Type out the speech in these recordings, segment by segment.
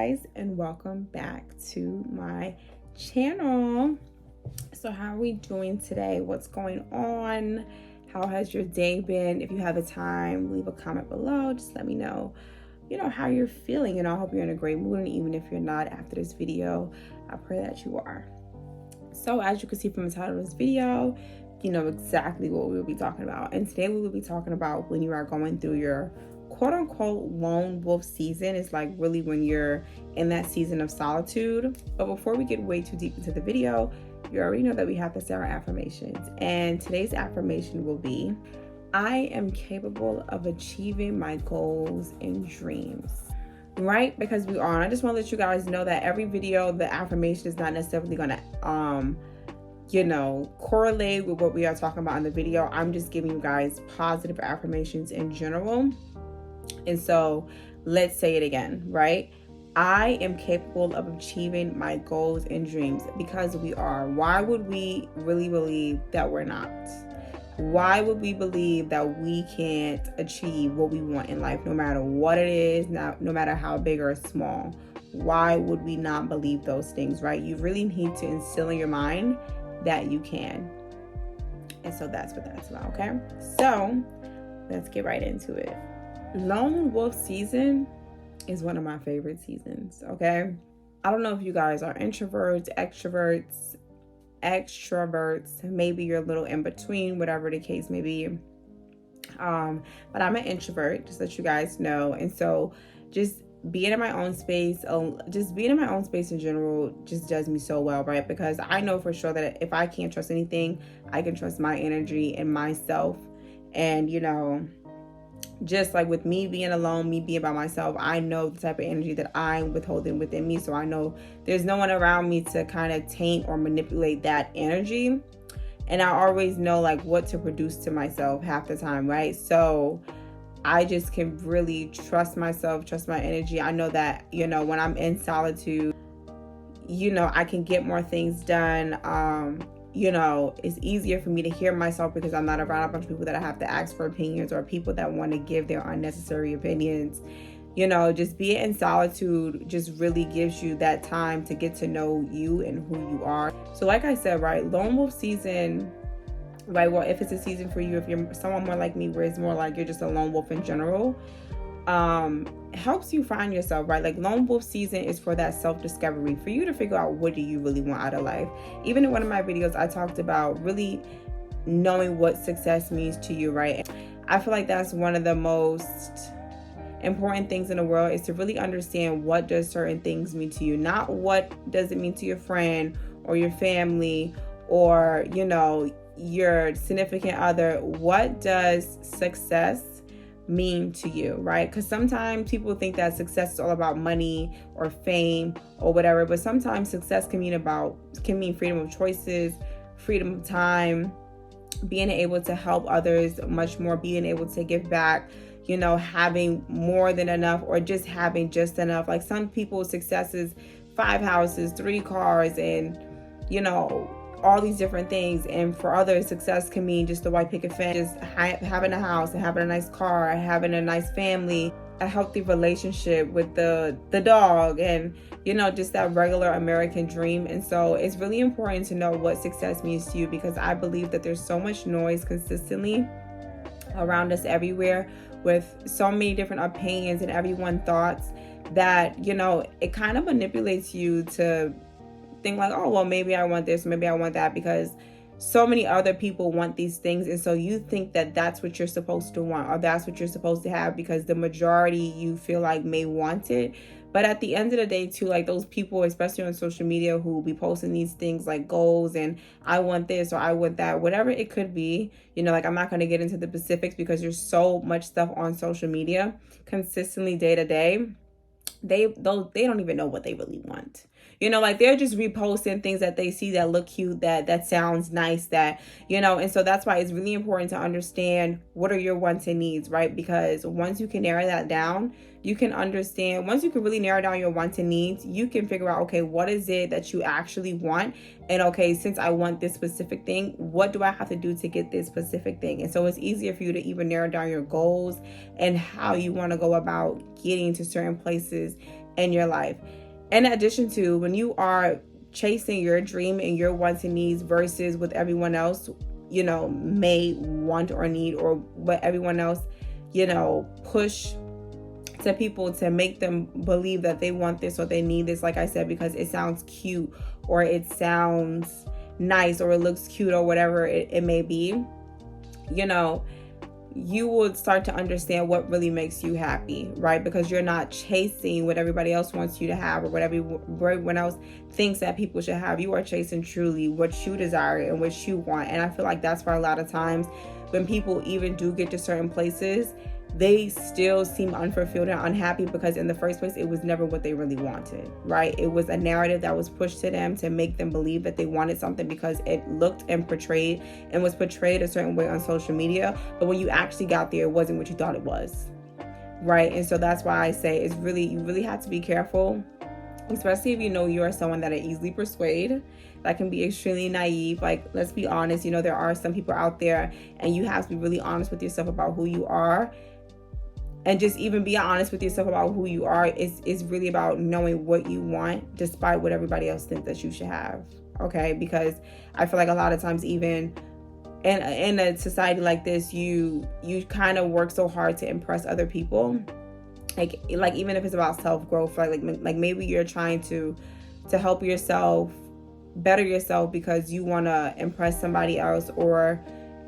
guys, and welcome back to my channel. So how are we doing today? What's going on? How has your day been? If you have the time, leave a comment below. Just let me know, how you're feeling, and I hope you're in a great mood. And even if you're not after this video, I pray that you are. So as you can see from the title of this video, you know exactly what we will be talking about. And today we will be talking about when you are going through your quote-unquote lone wolf season. Is like really when you're in that season of solitude. But before we get way too deep into the video, you already know that we have to say our affirmations. And today's affirmation will be, I am capable of achieving my goals and dreams. Right? Because we are. And I just want to let you guys know that every video, the affirmation is not necessarily going to correlate with what we are talking about in the video. I'm just giving you guys positive affirmations in general. And so let's say it again, right? I am capable of achieving my goals and dreams, because we are. Why would we really believe that we're not? Why would we believe that we can't achieve what we want in life, no matter what it is, no matter how big or small? Why would we not believe those things, right? You really need to instill in your mind that you can. And so that's what that's about, okay? So let's get right into it. Lone wolf season is one of my favorite seasons, okay? I don't know if you guys are introverts, extroverts, maybe you're a little in between, whatever the case may be. But I'm an introvert, just to let you guys know. And so just being in my own space, in general just does me so well, right? Because I know for sure that if I can't trust anything, I can trust my energy and myself. And just like with me being alone, me being by myself, I know the type of energy that I'm withholding within me. So I know there's no one around me to kind of taint or manipulate that energy. And I always know like what to produce to myself half the time, right? So I just can really trust myself, trust my energy. I know that, when I'm in solitude, I can get more things done. It's easier for me to hear myself because I'm not around a bunch of people that I have to ask for opinions, or people that want to give their unnecessary opinions. Just being in solitude just really gives you that time to get to know you and who you are. So like I said, right, lone wolf season, right? Well, if it's a season for you, if you're someone more like me, where it's more like you're just a lone wolf in general, helps you find yourself, right? Like lone wolf season is for that self-discovery, for you to figure out what do you really want out of life. Even in one of my videos, I talked about really knowing what success means to you, right? I feel like that's one of the most important things in the world, is to really understand what does certain things mean to you, not what does it mean to your friend or your family or your significant other. What does success mean to you, right? Because sometimes people think that success is all about money or fame or whatever, but sometimes success can mean freedom of choices, freedom of time, being able to help others much more, being able to give back, having more than enough, or just having just enough. Like some people's success is 5 houses, 3 cars, and all these different things. And for others, success can mean just the white picket fence, just having a house and having a nice car, having a nice family, a healthy relationship with the dog, and just that regular American dream. And so it's really important to know what success means to you, because I believe that there's so much noise consistently around us everywhere, with so many different opinions and everyone's thoughts, that it kind of manipulates you to think like, oh, well, maybe I want this, maybe I want that, because so many other people want these things. And so you think that that's what you're supposed to want, or that's what you're supposed to have, because the majority you feel like may want it. But at the end of the day too, like those people, especially on social media, who will be posting these things like goals and I want this or I want that, whatever it could be, like I'm not going to get into the specifics because there's so much stuff on social media consistently day to day. They don't even know what they really want. Like they're just reposting things that they see that look cute, that sounds nice, and so that's why it's really important to understand what are your wants and needs, right? Because once you can narrow that down, you can understand, once you can really narrow down your wants and needs, you can figure out, okay, what is it that you actually want? And okay, since I want this specific thing, what do I have to do to get this specific thing? And so it's easier for you to even narrow down your goals and how you want to go about getting to certain places in your life. In addition to, when you are chasing your dream and your wants and needs versus what everyone else, may want or need, or what everyone else, push to people to make them believe that they want this or they need this, like I said, because it sounds cute or it sounds nice or it looks cute or whatever it may be, you would start to understand what really makes you happy, right? Because you're not chasing what everybody else wants you to have or what everyone else thinks that people should have. You are chasing truly what you desire and what you want. And I feel like that's why a lot of times when people even do get to certain places, they still seem unfulfilled and unhappy, because in the first place, it was never what they really wanted, right? It was a narrative that was pushed to them to make them believe that they wanted something because it looked and was portrayed a certain way on social media. But when you actually got there, it wasn't what you thought it was, right? And so that's why I say you really have to be careful, especially if you are someone that are easily persuaded, that can be extremely naive. Like, let's be honest, there are some people out there, and you have to be really honest with yourself about who you are. And just even be honest with yourself about who you are is really about knowing what you want, despite what everybody else thinks that you should have. Okay? Because I feel like a lot of times, even in a society like this, you kind of work so hard to impress other people. Like even if it's about self-growth, like maybe you're trying to help yourself, better yourself because you want to impress somebody else, or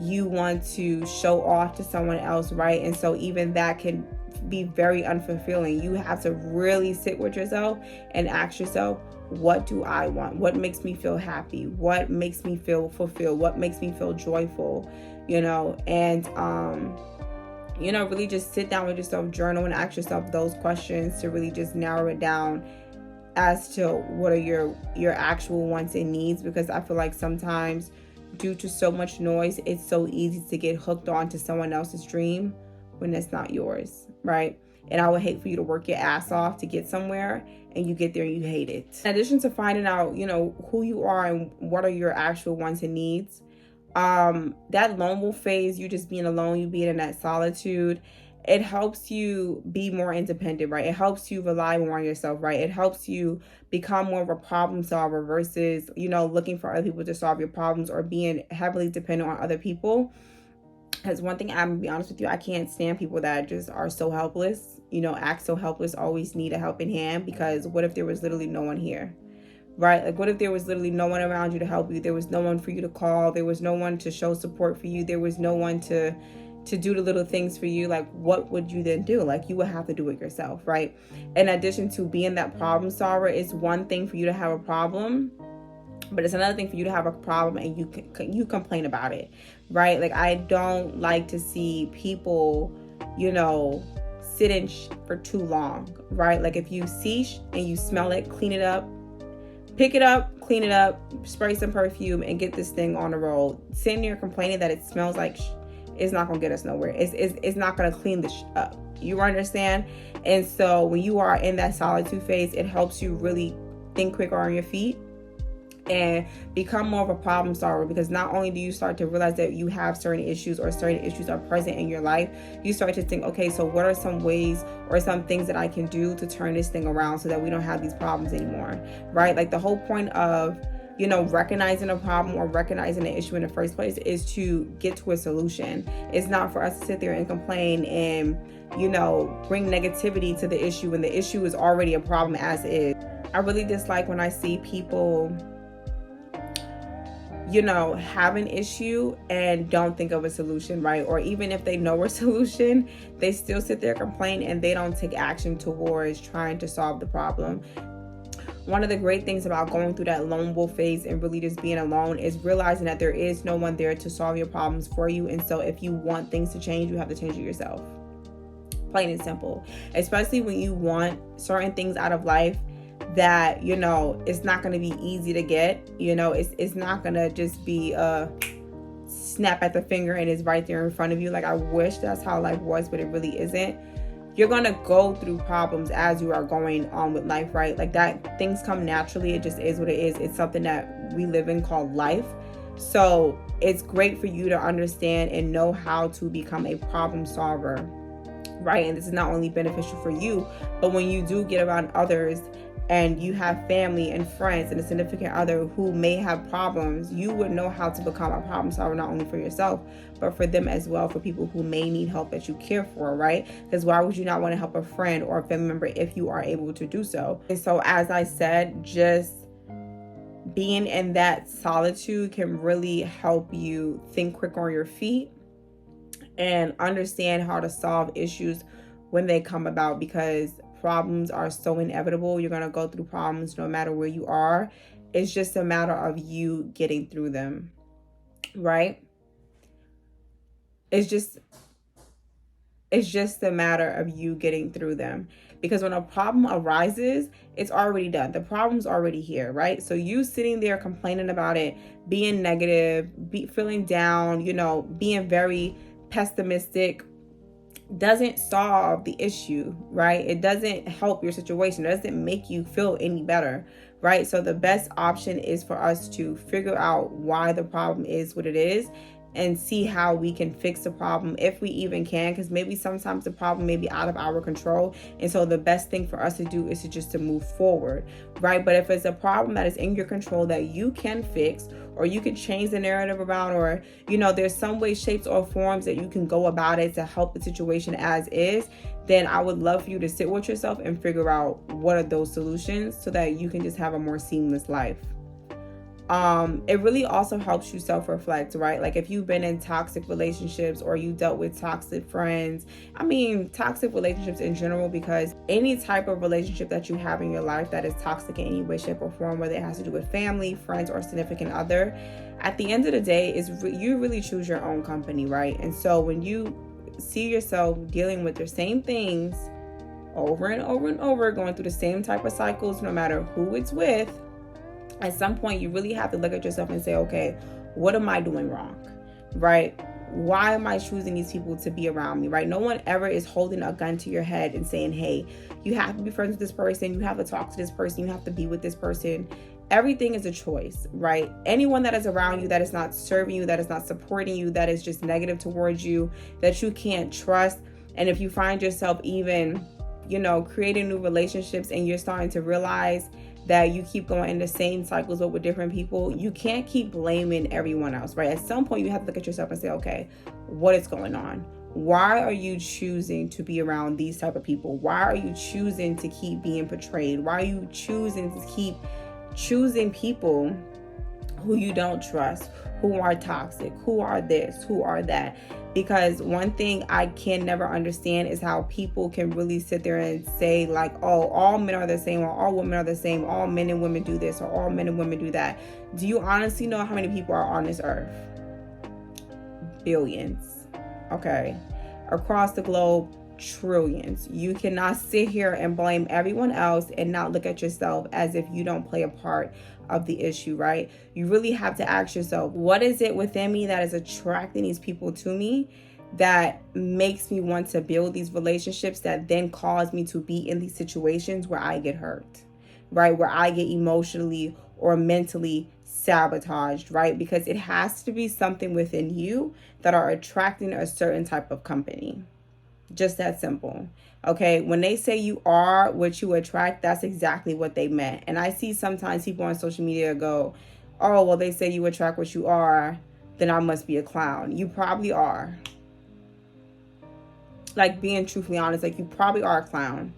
you want to show off to someone else, right? And so even that can be very unfulfilling. You have to really sit with yourself and ask yourself, what do I want? What makes me feel happy? What makes me feel fulfilled? What makes me feel joyful? And really just sit down with yourself, journal, and ask yourself those questions to really just narrow it down as to what are your actual wants and needs. Because I feel like sometimes, due to so much noise, it's so easy to get hooked on to someone else's dream when it's not yours, right? And I would hate for you to work your ass off to get somewhere and you get there and you hate it. In addition to finding out, who you are and what are your actual wants and needs, that lone wolf phase, you just being alone, you being in that solitude, it helps you be more independent, right? It helps you rely more on yourself, right? It helps you become more of a problem solver versus, looking for other people to solve your problems or being heavily dependent on other people. Because one thing, I'm gonna be honest with you, I can't stand people that just are so helpless, act so helpless, always need a helping hand. Because what if there was literally no one here, right? Like, what if there was literally no one around you to help you? There was no one for you to call. There was no one to show support for you. There was no one to do the little things for you. Like, what would you then do? Like, you would have to do it yourself, right? In addition to being that problem solver, it's one thing for you to have a problem, but it's another thing for you to have a problem and you complain about it, right? Like, I don't like to see people, sit in for too long, right? Like, if you see and you smell it, clean it up, pick it up, clean it up, spray some perfume, and get this thing on the road. Sitting there complaining that it smells like it's not gonna get us nowhere. It's not gonna clean this up. You understand? And so when you are in that solitude phase, it helps you really think quicker on your feet and become more of a problem solver. Because not only do you start to realize that you have certain issues or certain issues are present in your life, you start to think, okay, so what are some ways or some things that I can do to turn this thing around so that we don't have these problems anymore, right? Like, the whole point of recognizing a problem or recognizing an issue in the first place is to get to a solution. It's not for us to sit there and complain and, bring negativity to the issue when the issue is already a problem as is. I really dislike when I see people, have an issue and don't think of a solution, right? Or even if they know a solution, they still sit there, complain, and they don't take action towards trying to solve the problem. One of the great things about going through that lone wolf phase and really just being alone is realizing that there is no one there to solve your problems for you. And so if you want things to change, you have to change it yourself. Plain and simple. Especially when you want certain things out of life that, it's not going to be easy to get. It's not going to just be a snap at the finger and it's right there in front of you. Like, I wish that's how life was, but it really isn't. You're going to go through problems as you are going on with life, right? Like, that things come naturally. It just is what it is. It's something that we live in called life. So it's great for you to understand and know how to become a problem solver right? And this is not only beneficial for you, but when you do get around others and you have family and friends and a significant other who may have problems, you would know how to become a problem solver, not only for yourself, but for them as well, for people who may need help that you care for, right? Because why would you not want to help a friend or a family member if you are able to do so? And so, as I said, just being in that solitude can really help you think quick on your feet and understand how to solve issues when they come about, because problems are so inevitable. You're going to go through problems no matter where you are. It's just a matter of you getting through them, right? It's just a matter of you getting through them, because when a problem arises, it's already done. The problem's already here, right? So you sitting there complaining about it, being negative, feeling down, being very pessimistic, doesn't solve the issue, right? It doesn't help your situation. It doesn't make you feel any better, right? So the best option is for us to figure out why the problem is what it is and see how we can fix the problem, if we even can, because maybe sometimes the problem may be out of our control. And so the best thing for us to do is to move forward, right? But if it's a problem that is in your control that you can fix, or you can change the narrative about, or, there's some way, shapes, or forms that you can go about it to help the situation as is, then I would love for you to sit with yourself and figure out what are those solutions so that you can just have a more seamless life. It really also helps you self-reflect, right? Like if you've been in toxic relationships or you dealt with toxic friends, toxic relationships in general, because any type of relationship that you have in your life that is toxic in any way, shape, or form, whether it has to do with family, friends, or significant other, at the end of the day, you really choose your own company, right? And so when you see yourself dealing with the same things over and over and over, going through the same type of cycles, no matter who it's with, at some point you really have to look at yourself and say, okay, what am I doing wrong, right? Why am I choosing these people to be around me, right? No one ever is holding a gun to your head and saying, hey, you have to be friends with this person, you have to talk to this person, you have to be with this person. Everything is a choice, right? Anyone that is around you that is not serving you, that is not supporting you, that is just negative towards you, that you can't trust. And if you find yourself even, creating new relationships and you're starting to realize that you keep going in the same cycles but with different people, you can't keep blaming everyone else, right? At some point you have to look at yourself and say, okay, what is going on? Why are you choosing to be around these type of people? Why are you choosing to keep being portrayed? Why are you choosing to keep choosing people who you don't trust, who are toxic, who are this, who are that? Because one thing I can never understand is how people can really sit there and say like, oh, all men are the same, or all women are the same, all men and women do this, or all men and women do that. Do you honestly know how many people are on this earth? Billions, okay? Across the globe, trillions. You cannot sit here and blame everyone else and not look at yourself as if you don't play a part of the issue, right? You really have to ask yourself, what is it within me that is attracting these people to me that makes me want to build these relationships that then cause me to be in these situations where I get hurt, right? Where I get emotionally or mentally sabotaged, right? Because it has to be something within you that are attracting a certain type of company. Just that simple. Okay, when they say you are what you attract, that's exactly what they meant. And I see sometimes people on social media go, oh, well, they say you attract what you are, then I must be a clown. You probably are. Like, being truthfully honest, like, you probably are a clown,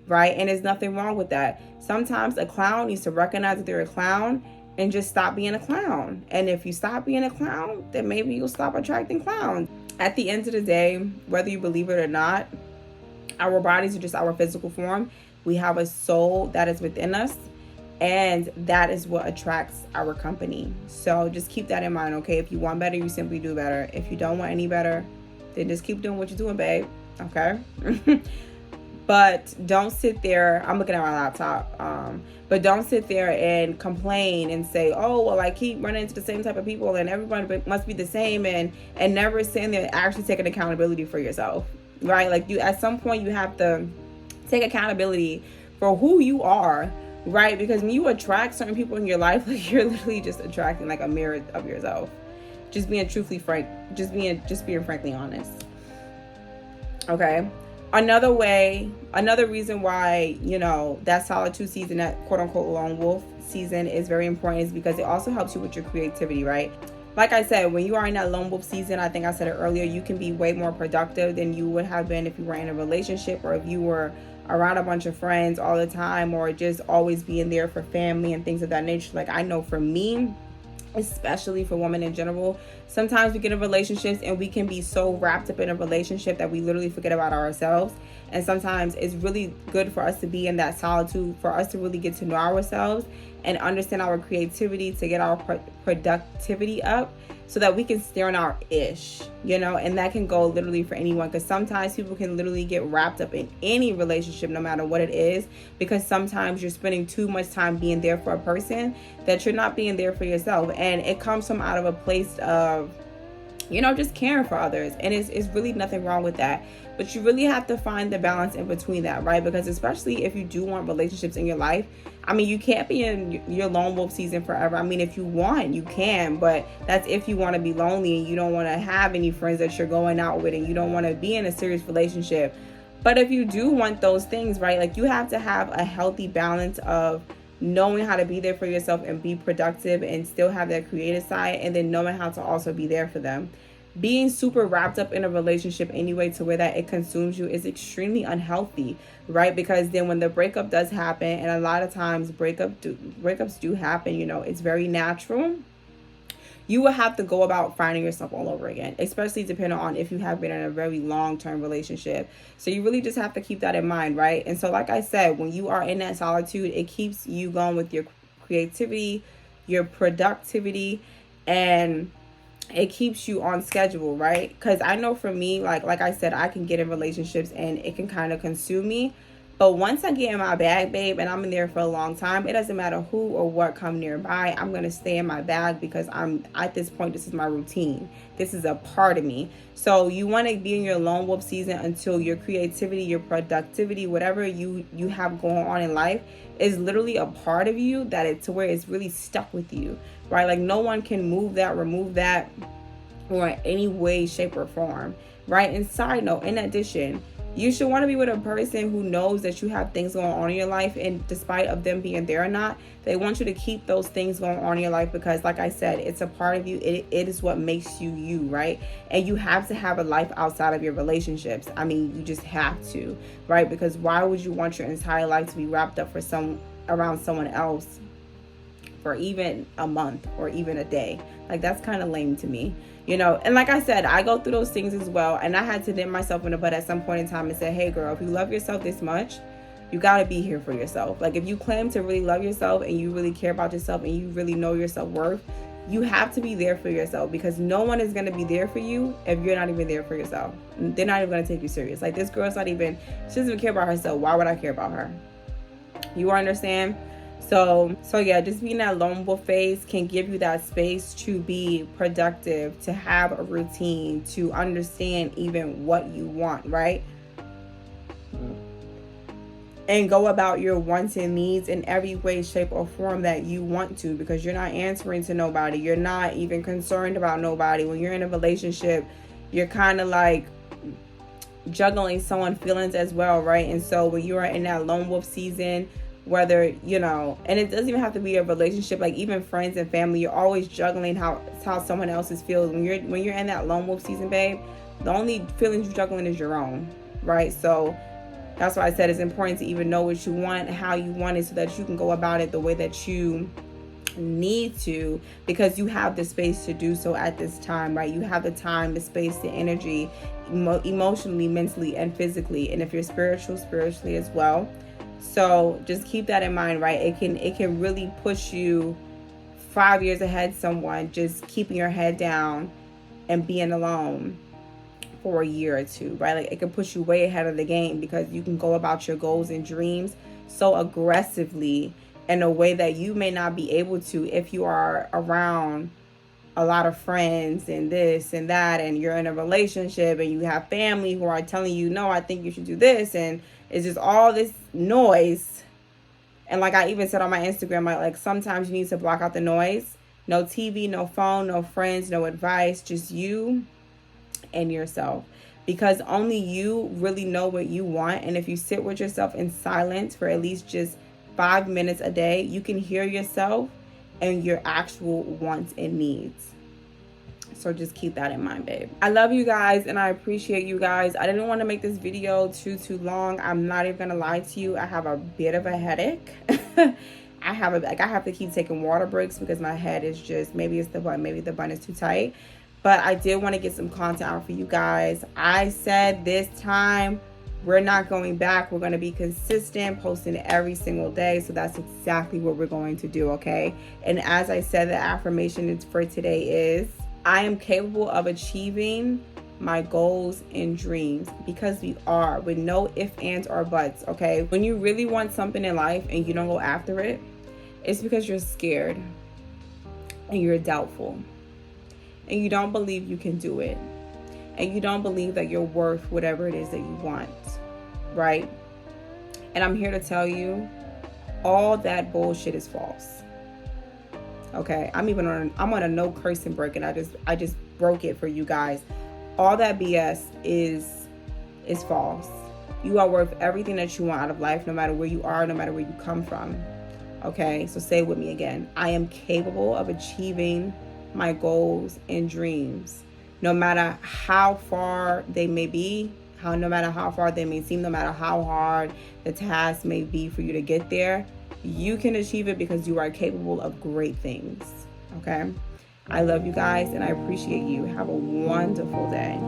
right? And there's nothing wrong with that. Sometimes a clown needs to recognize that they're a clown and just stop being a clown. And if you stop being a clown, then maybe you'll stop attracting clowns. At the end of the day, whether you believe it or not, our bodies are just our physical form. We have a soul that is within us, and that is what attracts our company. So just keep that in mind, okay? If you want better, you simply do better. If you don't want any better, then just keep doing what you're doing, babe, okay? But don't sit there. I'm looking at my laptop. But don't sit there and complain and say, oh, well, I keep running into the same type of people and everybody must be the same, and never sitting there actually taking accountability for yourself, right? Like, you, at some point you have to take accountability for who you are, right? Because when you attract certain people in your life, like, you're literally just attracting like a mirror of yourself. Just being truthfully frank, just being frankly honest. Okay. Another reason why, that solitude season, that quote unquote lone wolf season is very important is because it also helps you with your creativity, right? Like I said, when you are in that lone wolf season, I think I said it earlier, you can be way more productive than you would have been if you were in a relationship, or if you were around a bunch of friends all the time, or just always being there for family and things of that nature. Like, I know for me, especially for women in general, sometimes we get in relationships and we can be so wrapped up in a relationship that we literally forget about ourselves. And sometimes it's really good for us to be in that solitude, for us to really get to know ourselves and understand our creativity, to get our productivity up, so that we can stay on our ish, and that can go literally for anyone, because sometimes people can literally get wrapped up in any relationship, no matter what it is, because sometimes you're spending too much time being there for a person that you're not being there for yourself. And it comes from out of a place of, just caring for others. And it's really nothing wrong with that. But you really have to find the balance in between that, right? Because especially if you do want relationships in your life, you can't be in your lone wolf season forever. If you want, you can, but that's if you want to be lonely and you don't want to have any friends that you're going out with, and you don't want to be in a serious relationship. But if you do want those things, right, like, you have to have a healthy balance of knowing how to be there for yourself and be productive and still have that creative side, and then knowing how to also be there for them. Being super wrapped up in a relationship anyway to where that it consumes you is extremely unhealthy, right? Because then when the breakup does happen, and a lot of times breakups do happen, it's very natural, you will have to go about finding yourself all over again, especially depending on if you have been in a very long-term relationship. So you really just have to keep that in mind, right? And so, like I said, when you are in that solitude, it keeps you going with your creativity, your productivity, and it keeps you on schedule, right? Because I know for me, like I said, I can get in relationships and it can kind of consume me. But once I get in my bag, babe, and I'm in there for a long time, it doesn't matter who or what come nearby. I'm going to stay in my bag because I'm at this point, this is my routine. This is a part of me. So you want to be in your lone wolf season until your creativity, your productivity, whatever you have going on in life is literally a part of you, that it's to where it's really stuck with you, right? Like, no one can move that, remove that, or in any way, shape, or form, right? And side note, in addition, you should want to be with a person who knows that you have things going on in your life, and despite of them being there or not, they want you to keep those things going on in your life, because like I said, it's a part of you. It is what makes you you, right? And you have to have a life outside of your relationships. You just have to, right? Because why would you want your entire life to be wrapped up around someone else for even a month or even a day? Like, that's kind of lame to me. And like I said, I go through those things as well. And I had to nip myself in the butt at some point in time and say, hey girl, if you love yourself this much, you got to be here for yourself. Like, if you claim to really love yourself and you really care about yourself and you really know your self-worth, you have to be there for yourself, because no one is going to be there for you if you're not even there for yourself. They're not even going to take you serious. Like, this girl's she doesn't even care about herself. Why would I care about her? You understand? So yeah, just being that lone wolf phase can give you that space to be productive, to have a routine, to understand even what you want, right? And go about your wants and needs in every way, shape, or form that you want to, because you're not answering to nobody. You're not even concerned about nobody. When you're in a relationship, you're kind of like juggling someone's feelings as well, right? And so when you are in that lone wolf season, whether, and it doesn't even have to be a relationship, like even friends and family, you're always juggling how someone else's feels. When you're in that lone wolf season, babe, the only feelings you're juggling is your own, right? So that's why I said it's important to even know what you want, how you want it, so that you can go about it the way that you need to, because you have the space to do so at this time, right? You have the time, the space, the energy, emotionally, mentally, and physically. And if you're spiritually as well. So just keep that in mind, right? It can really push you 5 years ahead someone, just keeping your head down and being alone for a year or two, right? Like, it can push you way ahead of the game, because you can go about your goals and dreams so aggressively in a way that you may not be able to if you are around a lot of friends and this and that, and you're in a relationship and you have family who are telling you, no, I think you should do this, and it's just all this noise. And like I even said on my Instagram, like sometimes you need to block out the noise. No TV, no phone, no friends, no advice, just you and yourself. because only you really know what you want. And if you sit with yourself in silence for at least just 5 minutes a day, you can hear yourself and your actual wants and needs. So just keep that in mind, babe. I love you guys and I appreciate you guys. I didn't want to make this video too long. I'm not even gonna lie to you. I have a bit of a headache. I have to keep taking water breaks because my head is just, maybe it's the bun, maybe the bun is too tight. But I did want to get some content out for you guys. I said this time we're not going back. We're going to be consistent, posting every single day. So that's exactly what we're going to do, okay? And as I said, the affirmation for today is, I am capable of achieving my goals and dreams, because we are, with no ifs, ands, or buts, okay? When you really want something in life and you don't go after it, it's because you're scared and you're doubtful and you don't believe you can do it and you don't believe that you're worth whatever it is that you want, right? And I'm here to tell you, all that bullshit is false. Okay, I'm on a no cursing break, and I just broke it for you guys. All that BS is false. You are worth everything that you want out of life, no matter where you are, no matter where you come from. Okay, so say it with me again. I am capable of achieving my goals and dreams, no matter how far they may be, no matter how far they may seem, no matter how hard the task may be for you to get there. You can achieve it because you are capable of great things. Okay, I love you guys and I appreciate you. Have a wonderful day.